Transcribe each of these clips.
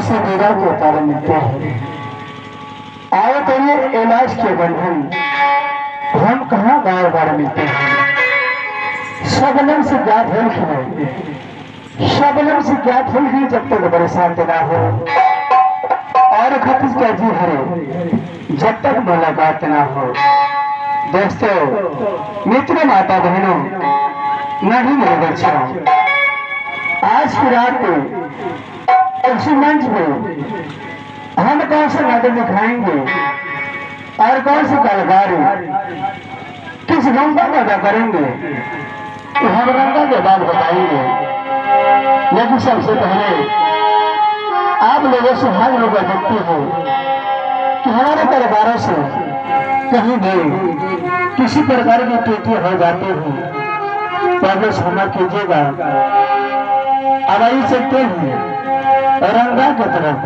से मेरा के तारे मिलते हैं। आए तेरे इलाज के बंधन हम कहाँ बार बार मिलते हैं। शबनम से क्या खेल खेले, शबनम से क्या खेल खेल जब तक बरसात ना हो, और खतीज का जी हरे जब तक मुलाकात ना हो। दोस्तों, मित्र, माता बहनों, नहीं मेरे बच्चों, आज की रात को इसी मंच में हम कौन से नाटक दिखाएंगे और कौन से कलाकार किस रंगा को अदा करेंगे तो हम रंगा के बाद बताएंगे। लेकिन सबसे पहले आप लोगों से हाथ लोग देखते हो कि हमारे परिवारों से कहीं भी किसी प्रकार की त्रुटि हो जाती हो तो आप क्षमा कीजिएगा। अब आई सकते हैं रंगा की तरफ।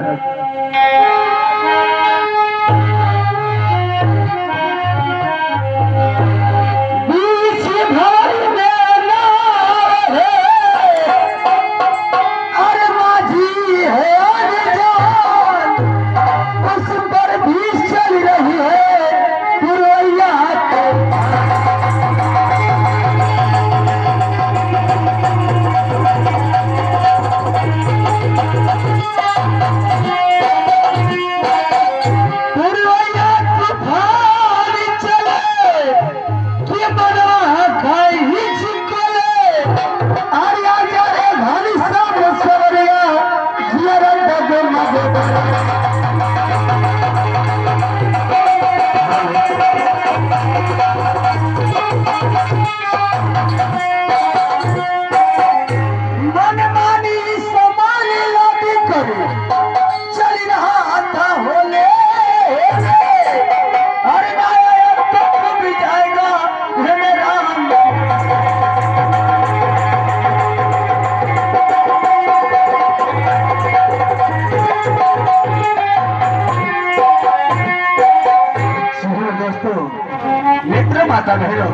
मित्र, माता बहनों,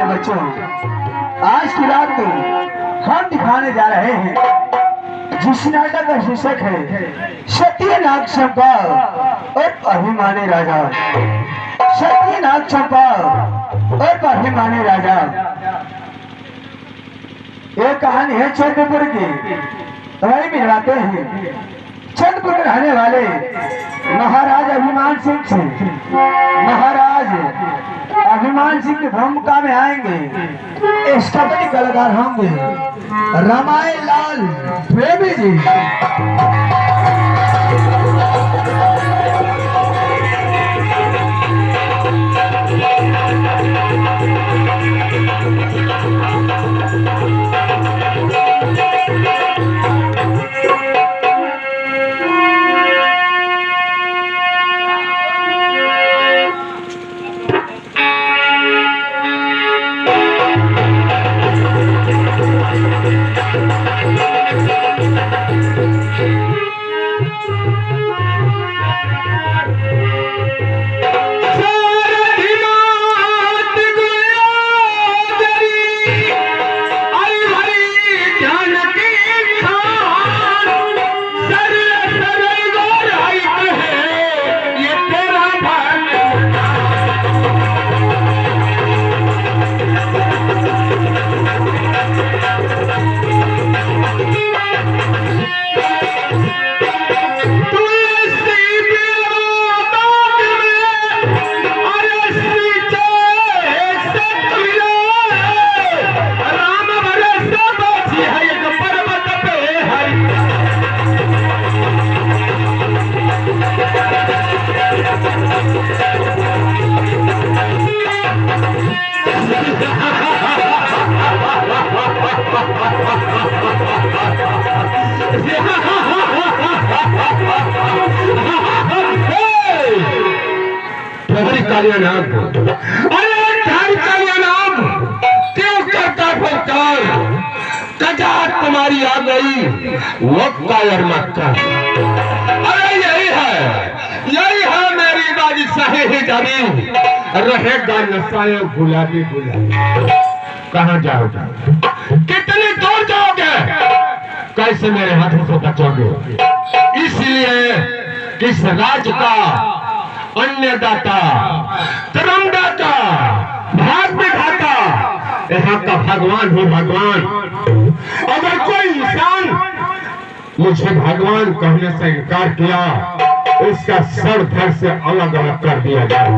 बच्चों, आज की रात को हम दिखाने जा रहे हैं जिस नाटक का शीर्षक है सत्यनाग चंपा और अभिमानी राजा। सत्यनाग चंपा और अभिमानी राजा ये कहानी है चंद्रपुर की। वही मिलवाते हैं चंद्रपुर में रहने वाले महाराज अभिमान सिंह से। महाराज अभिमान सिंह की भूमिका में आएंगे स्टपनी कलाकार होंगे रामायण लाल प्रेमी जी। तुम्हारी आ गई वक्त मक्का। अरे यही है मेरी बादशाही जमीन, रहेगा नशाए गुलाबी गुलाबी। कहाँ जाओगे, कितनी दूर जाओगे? कैसे मेरे हाथों से बचोगे? इसलिए किस राज का अन्नदाता, धर्मदाता, भाग विधाता यहाँ का भगवान ही भगवान। अगर कोई इंसान मुझे भगवान कहने से इनकार किया, उसका सर धड़ से अलग अलग कर दिया जाए।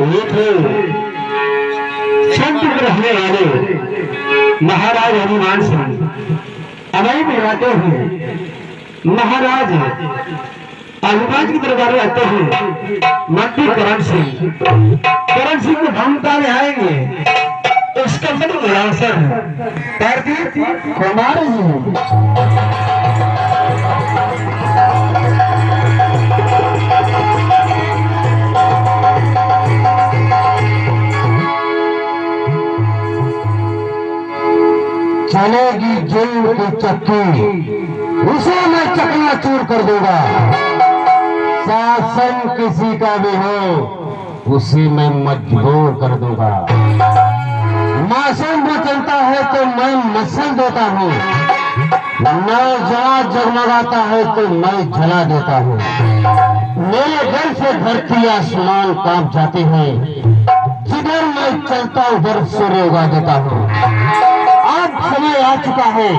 ये थे चंद्र रहने वाले महाराज हनुमान सिंह। अवई में आते हुए महाराज हनुमान के दरबार में आते हुए मंत्री करण सिंह को भूमिका में आएंगे। उसका मन विलासन कुमार जी। चलेगी जेल की चक्की, उसे मैं चकनाचूर कर दूंगा। शासन किसी का भी हो, उसे मैं मजबूर कर दूंगा। मासूम वो चलता है तो मैं नस्ल देता हूँ, नौजवान जगमगाता है तो मैं जला देता हूँ। मेरे घर से धरती आसमान कांप जाते हैं, जिधर मैं चलता उधर सूर्य उगा देता हूँ। अब समय आ चुका है,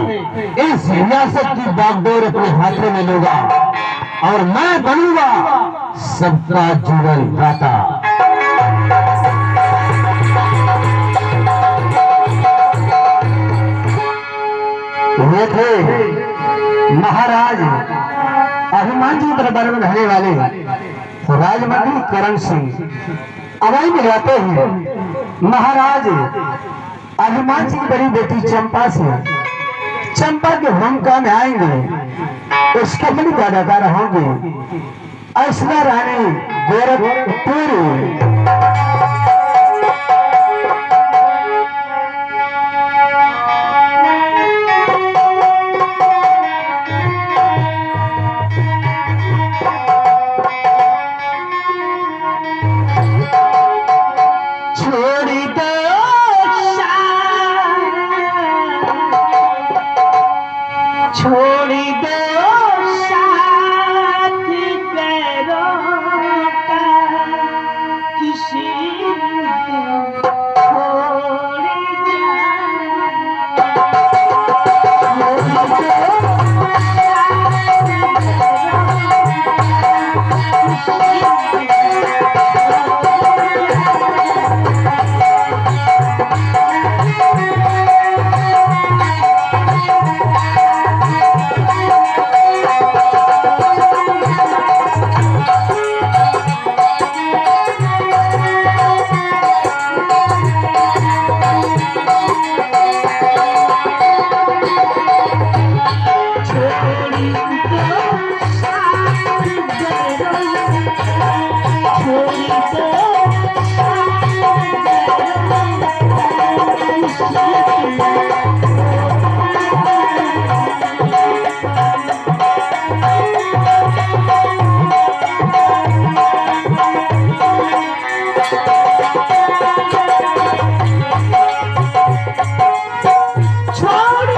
इस रियासत की बागडोर अपने हाथों में लूंगा और मैं बनूंगा सबका जीवन दाता। ये थे महाराज हनुमान जी दरबार में रहने वाले राजमंत्री करण सिंह। अवई में रहते हैं महाराज हनुमान जी की बड़ी बेटी चंपा से, चंपा के भूमिका में आएंगे। उसके बड़ी अदाकार होंगे ऐश्वर्या रानी गोरखपुर। छोड़ी दो साथ पैरों का, किसी को छोड़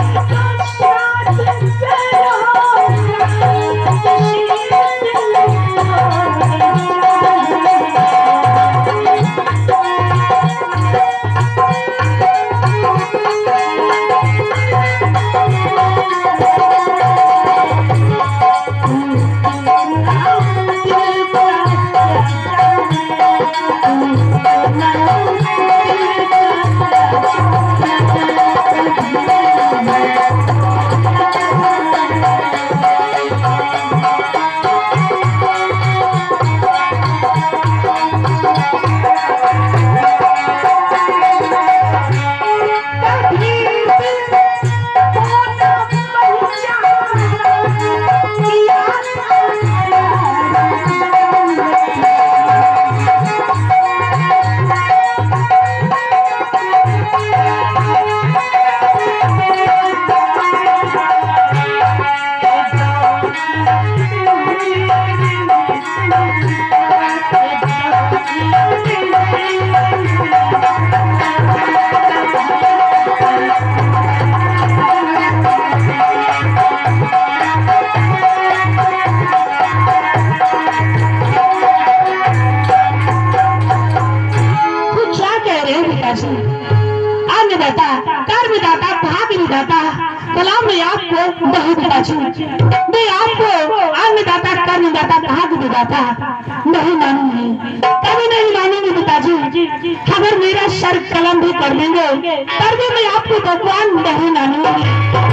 विधाता भाग्य विधाता भला मैं आपको नहीं पिताजी, मैं आपको अन्नदाता कर्मदाता भाग्य विधाता नहीं मानूंगी, कभी नहीं मानूंगी पिताजी। अगर मेरा सर कलम भी कर देंगे तब भी मैं आपको भगवान नहीं मानूंगी।